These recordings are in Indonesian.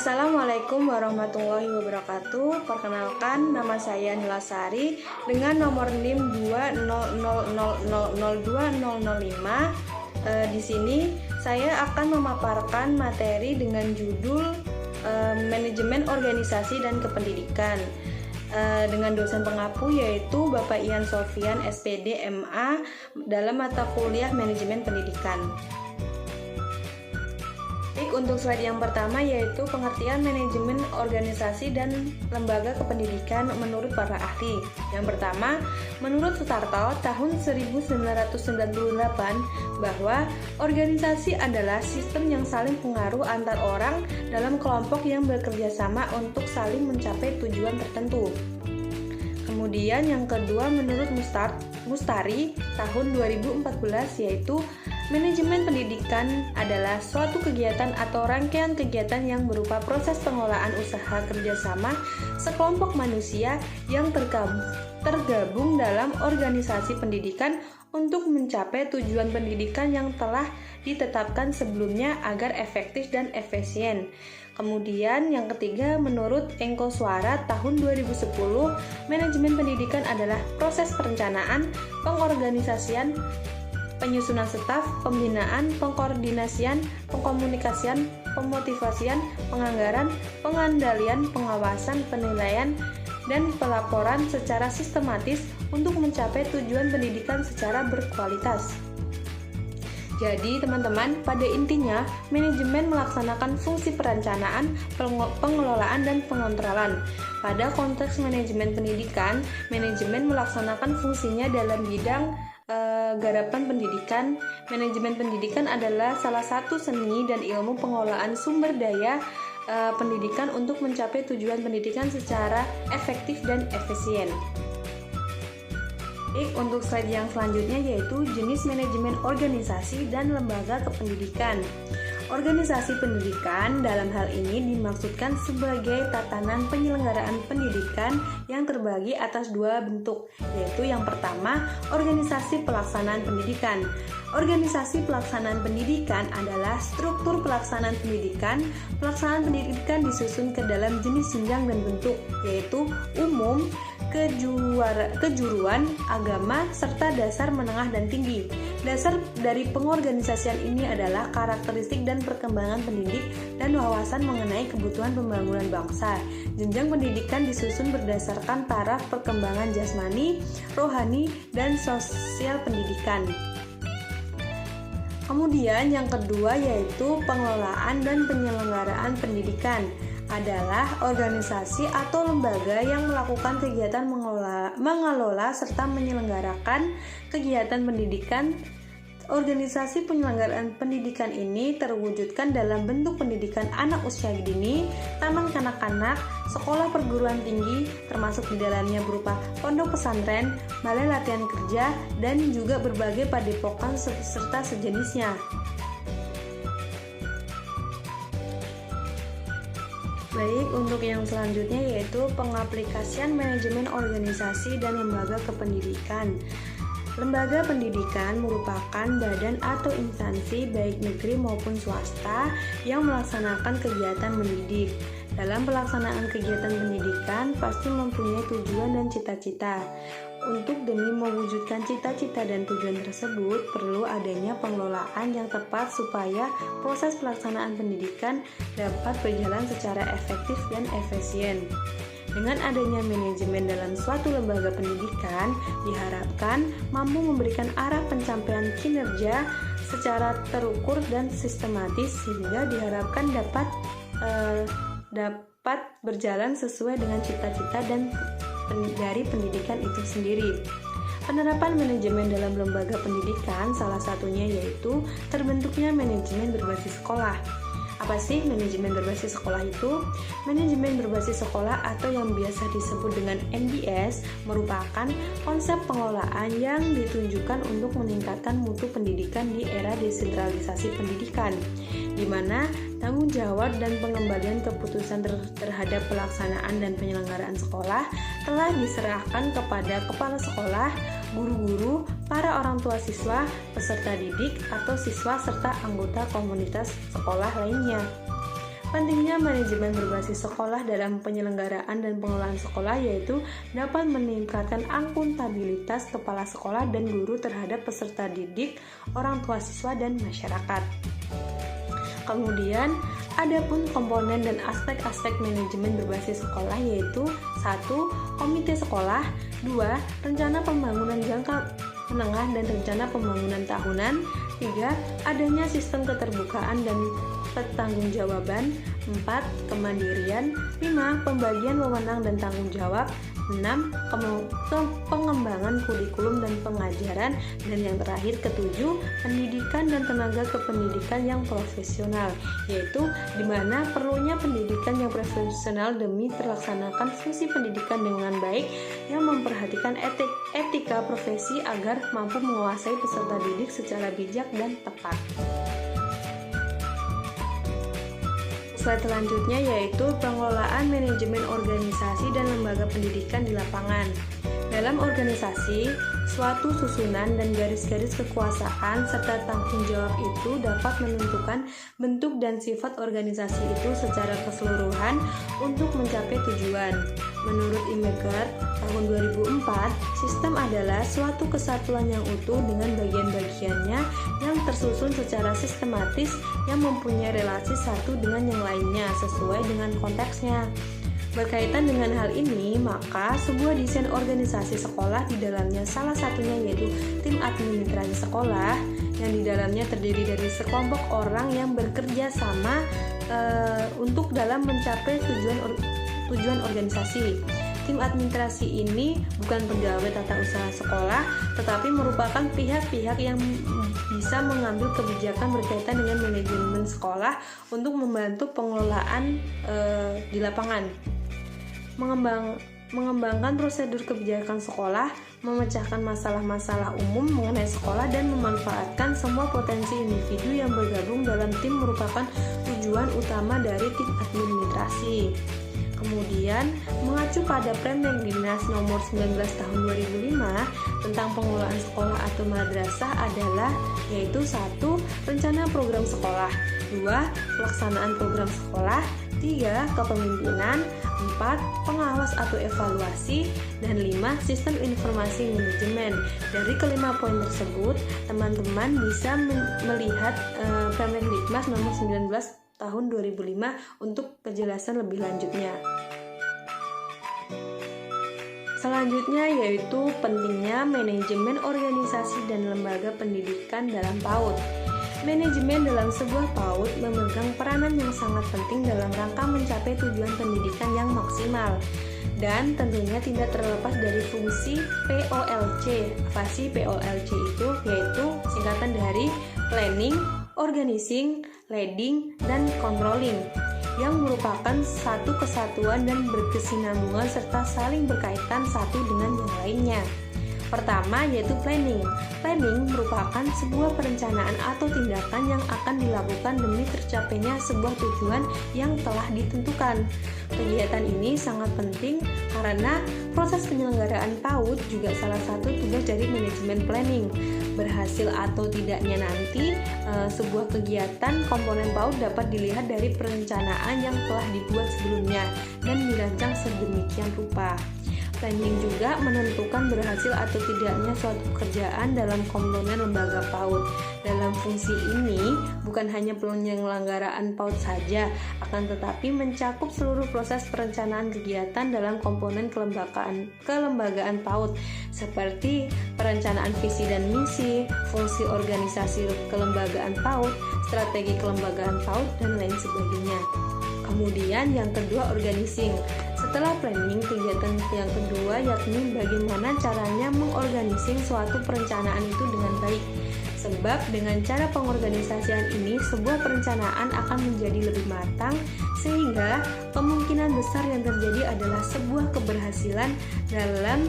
Assalamualaikum warahmatullahi wabarakatuh. Perkenalkan, nama saya Nila Sari dengan nomor NIM 20000020005. Di sini saya akan memaparkan materi dengan judul Manajemen Organisasi dan Kependidikan dengan dosen pengapu yaitu Bapak Ian Sofian SPD MA dalam mata kuliah Manajemen Pendidikan. Untuk slide yang pertama yaitu pengertian manajemen organisasi dan lembaga kependidikan menurut para ahli. Yang pertama, menurut Sutarto tahun 1998 bahwa organisasi adalah sistem yang saling pengaruh antar orang dalam kelompok yang bekerja sama untuk saling mencapai tujuan tertentu. Kemudian yang kedua menurut Mustari tahun 2014 yaitu manajemen pendidikan adalah suatu kegiatan atau rangkaian kegiatan yang berupa proses pengelolaan usaha kerjasama sekelompok manusia yang tergabung dalam organisasi pendidikan untuk mencapai tujuan pendidikan yang telah ditetapkan sebelumnya agar efektif dan efisien. Kemudian yang ketiga menurut Engko Suara tahun 2010, manajemen pendidikan adalah proses perencanaan, pengorganisasian, penyusunan staf, pembinaan, pengkoordinasian, pengkomunikasian, pemotivasian, penganggaran, pengandalian, pengawasan, penilaian, dan pelaporan secara sistematis untuk mencapai tujuan pendidikan secara berkualitas. Jadi teman-teman, pada intinya manajemen melaksanakan fungsi perencanaan, pengelolaan, dan pengontrolan. Pada konteks manajemen pendidikan, manajemen melaksanakan fungsinya dalam bidang garapan pendidikan. Manajemen pendidikan adalah salah satu seni dan ilmu pengelolaan sumber daya pendidikan untuk mencapai tujuan pendidikan secara efektif dan efisien. Untuk slide yang selanjutnya yaitu jenis manajemen organisasi dan lembaga kependidikan. Organisasi pendidikan dalam hal ini dimaksudkan sebagai tatanan penyelenggaraan pendidikan yang terbagi atas dua bentuk, yaitu yang pertama, organisasi pelaksanaan pendidikan. Organisasi pelaksanaan pendidikan adalah struktur pelaksanaan pendidikan. Pelaksanaan pendidikan disusun ke dalam jenis jenjang dan bentuk, yaitu umum, kejuruan, agama, serta dasar, menengah, dan tinggi. Dasar dari pengorganisasian ini adalah karakteristik dan perkembangan pendidik dan wawasan mengenai kebutuhan pembangunan bangsa. Jenjang pendidikan disusun berdasarkan taraf perkembangan jasmani, rohani, dan sosial pendidikan. Kemudian yang kedua yaitu pengelolaan dan penyelenggaraan pendidikan adalah organisasi atau lembaga yang melakukan kegiatan mengelola serta menyelenggarakan kegiatan pendidikan. Organisasi penyelenggaraan pendidikan ini terwujudkan dalam bentuk pendidikan anak usia dini, taman kanak-kanak, sekolah perguruan tinggi, termasuk di dalamnya berupa pondok pesantren, balai latihan kerja, dan juga berbagai padepokan serta sejenisnya. Baik, untuk yang selanjutnya yaitu pengaplikasian manajemen organisasi dan lembaga kependidikan. Lembaga pendidikan merupakan badan atau instansi baik negeri maupun swasta yang melaksanakan kegiatan mendidik. Dalam pelaksanaan kegiatan pendidikan pasti mempunyai tujuan dan cita-cita. Untuk demi mewujudkan cita-cita dan tujuan tersebut perlu adanya pengelolaan yang tepat supaya proses pelaksanaan pendidikan dapat berjalan secara efektif dan efisien. Dengan adanya manajemen dalam suatu lembaga pendidikan, diharapkan mampu memberikan arah pencapaian kinerja secara terukur dan sistematis sehingga diharapkan dapat berjalan sesuai dengan cita-cita dan dari pendidikan itu sendiri. Penerapan manajemen dalam lembaga pendidikan salah satunya yaitu terbentuknya manajemen berbasis sekolah. Apa sih manajemen berbasis sekolah itu? Manajemen berbasis sekolah atau yang biasa disebut dengan MBS merupakan konsep pengelolaan yang ditunjukkan untuk meningkatkan mutu pendidikan di era desentralisasi pendidikan, di mana tanggung jawab dan pengembalian keputusan terhadap pelaksanaan dan penyelenggaraan sekolah telah diserahkan kepada kepala sekolah, guru-guru, para orang tua siswa, peserta didik atau siswa serta anggota komunitas sekolah lainnya. Pentingnya manajemen berbasis sekolah dalam penyelenggaraan dan pengelolaan sekolah yaitu dapat meningkatkan akuntabilitas kepala sekolah dan guru terhadap peserta didik, orang tua siswa, dan masyarakat. Kemudian, ada pun komponen dan aspek-aspek manajemen berbasis sekolah yaitu 1. Komite sekolah, 2. Rencana pembangunan jangka menengah dan rencana pembangunan tahunan, 3. Adanya sistem keterbukaan dan pertanggungjawaban, 4. Kemandirian, 5. Pembagian wewenang dan tanggung jawab, 6. Pengembangan kurikulum dan pengajaran, dan yang terakhir 7. Pendidikan dan tenaga kependidikan yang profesional, yaitu di mana perlunya pendidikan yang profesional demi terlaksanakan fungsi pendidikan dengan baik yang memperhatikan etika profesi agar mampu menguasai peserta didik secara bijak dan tepat. Slide selanjutnya yaitu pengelolaan manajemen organisasi dan lembaga pendidikan di lapangan. Dalam organisasi, suatu susunan dan garis-garis kekuasaan serta tanggung jawab itu dapat menentukan bentuk dan sifat organisasi itu secara keseluruhan untuk mencapai tujuan. Menurut Imegar tahun 2004, sistem adalah suatu kesatuan yang utuh dengan bagian-bagiannya yang tersusun secara sistematis yang mempunyai relasi satu dengan yang lainnya sesuai dengan konteksnya. Berkaitan dengan hal ini, maka sebuah desain organisasi sekolah di dalamnya salah satunya yaitu tim administrasi sekolah yang di dalamnya terdiri dari sekelompok orang yang bekerja sama untuk dalam mencapai tujuan organisasi. Tim administrasi ini bukan pegawai tata usaha sekolah, tetapi merupakan pihak-pihak yang bisa mengambil kebijakan berkaitan dengan manajemen sekolah untuk membantu pengelolaan di lapangan. Mengembangkan prosedur kebijakan sekolah, memecahkan masalah-masalah umum mengenai sekolah, dan memanfaatkan semua potensi individu yang bergabung dalam tim merupakan tujuan utama dari tim administrasi. Kemudian, mengacu pada Permendiknas nomor 19 tahun 2005 tentang pengelolaan sekolah atau madrasah adalah yaitu 1. Rencana program sekolah, 2. Pelaksanaan program sekolah, 3. Kepemimpinan, 4. Pengawas atau evaluasi, dan 5. Sistem informasi manajemen. Dari kelima poin tersebut, teman-teman bisa melihat Permendiknas nomor 19 tahun 2005 untuk penjelasan lebih lanjutnya. Selanjutnya yaitu pentingnya manajemen organisasi dan lembaga pendidikan dalam PAUD. Manajemen dalam sebuah PAUD memegang peranan yang sangat penting dalam rangka mencapai tujuan pendidikan yang maksimal dan tentunya tidak terlepas dari fungsi POLC. Apa sih POLC itu? Yaitu singkatan dari Planning, Organizing, Leading, dan Controlling yang merupakan satu kesatuan dan berkesinambungan serta saling berkaitan satu dengan yang lainnya. Pertama yaitu planning. Planning merupakan sebuah perencanaan atau tindakan yang akan dilakukan demi tercapainya sebuah tujuan yang telah ditentukan. Kegiatan ini sangat penting karena proses penyelenggaraan PAUD juga salah satu tugas dari manajemen planning. Berhasil atau tidaknya nanti sebuah kegiatan komponen PAUD dapat dilihat dari perencanaan yang telah dibuat sebelumnya dan dirancang sedemikian rupa. Planning juga menentukan berhasil atau tidaknya suatu pekerjaan dalam komponen lembaga PAUD. Dalam fungsi ini bukan hanya penyelenggaraan PAUD saja, akan tetapi mencakup seluruh proses perencanaan kegiatan dalam komponen kelembagaan PAUD seperti perencanaan visi dan misi, fungsi organisasi kelembagaan PAUD, strategi kelembagaan PAUD, dan lain sebagainya. Kemudian yang kedua, organizing. Setelah planning, kegiatan yang kedua yakni bagaimana caranya mengorganising suatu perencanaan itu dengan baik. Sebab dengan cara pengorganisasian ini, sebuah perencanaan akan menjadi lebih matang sehingga kemungkinan besar yang terjadi adalah sebuah keberhasilan dalam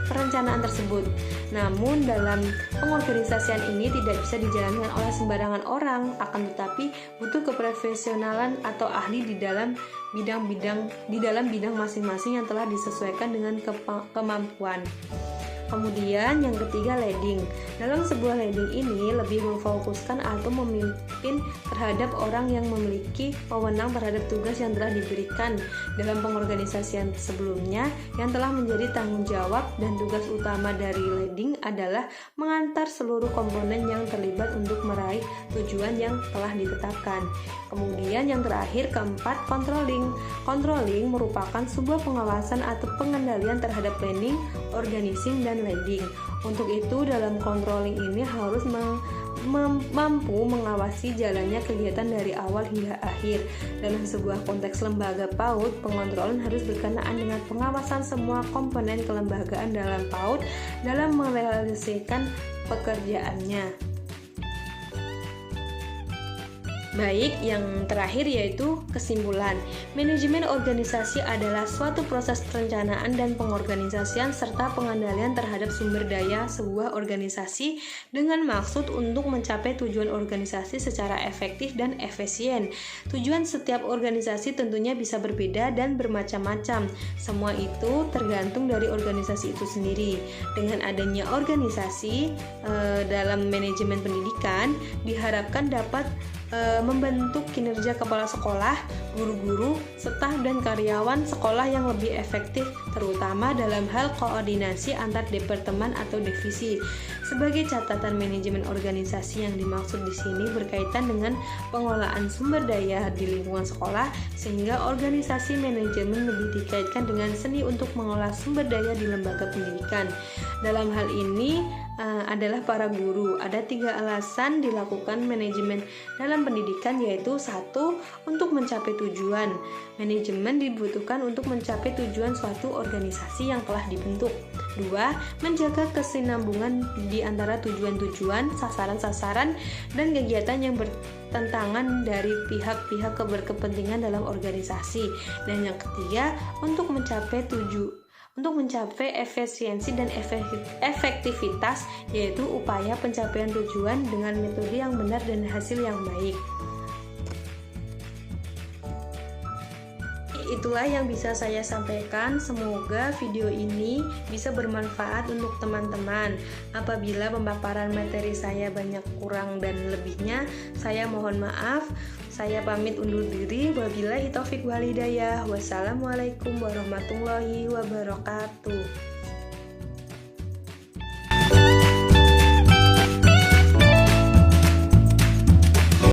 perencanaan tersebut. Namun dalam pengorganisasian ini tidak bisa dijalankan oleh sembarangan orang, akan tetapi butuh keprofesionalan atau ahli di dalam bidang masing-masing yang telah disesuaikan dengan kemampuan. Kemudian yang ketiga, leading. Dalam sebuah leading ini lebih memfokuskan atau memimpin terhadap orang yang memiliki wewenang terhadap tugas yang telah diberikan dalam pengorganisasian sebelumnya, yang telah menjadi tanggung jawab dan tugas utama dari leading adalah mengantar seluruh komponen yang terlibat untuk meraih tujuan yang telah ditetapkan. Kemudian yang terakhir, keempat, controlling. Controlling merupakan sebuah pengawasan atau pengendalian terhadap planning, organizing, dan leading. Untuk itu dalam controlling ini harus mampu mengawasi jalannya kegiatan dari awal hingga akhir. Dalam sebuah konteks lembaga PAUD, pengontrolan harus berkenaan dengan pengawasan semua komponen kelembagaan dalam PAUD dalam merealisasikan pekerjaannya. Baik, yang terakhir yaitu kesimpulan. Manajemen organisasi adalah suatu proses perencanaan dan pengorganisasian serta pengendalian terhadap sumber daya sebuah organisasi dengan maksud untuk mencapai tujuan organisasi secara efektif dan efisien. Tujuan setiap organisasi tentunya bisa berbeda dan bermacam-macam. Semua itu tergantung dari organisasi itu sendiri. Dengan adanya organisasi dalam manajemen pendidikan diharapkan dapat membentuk kinerja kepala sekolah, guru-guru, staf dan karyawan sekolah yang lebih efektif, terutama dalam hal koordinasi antar departemen atau divisi. Sebagai catatan, manajemen organisasi yang dimaksud di sini berkaitan dengan pengelolaan sumber daya di lingkungan sekolah, sehingga organisasi manajemen lebih dikaitkan dengan seni untuk mengelola sumber daya di lembaga pendidikan. Dalam hal ini adalah para guru. Ada 3 alasan dilakukan manajemen dalam pendidikan, yaitu 1. Untuk mencapai tujuan. Manajemen dibutuhkan untuk mencapai tujuan suatu organisasi yang telah dibentuk. 2. Menjaga kesinambungan di antara tujuan-tujuan, sasaran-sasaran, dan kegiatan yang bertentangan dari pihak-pihak berkepentingan dalam organisasi. Dan yang ketiga, untuk mencapai efisiensi dan efektivitas, yaitu upaya pencapaian tujuan dengan metode yang benar dan hasil yang baik. Itulah yang bisa saya sampaikan. Semoga video ini bisa bermanfaat untuk teman-teman. Apabila pemaparan materi saya banyak kurang dan lebihnya, saya mohon maaf. Saya pamit undur diri. Wabillahi taufik wal hidayah. Wassalamualaikum warahmatullahi wabarakatuh.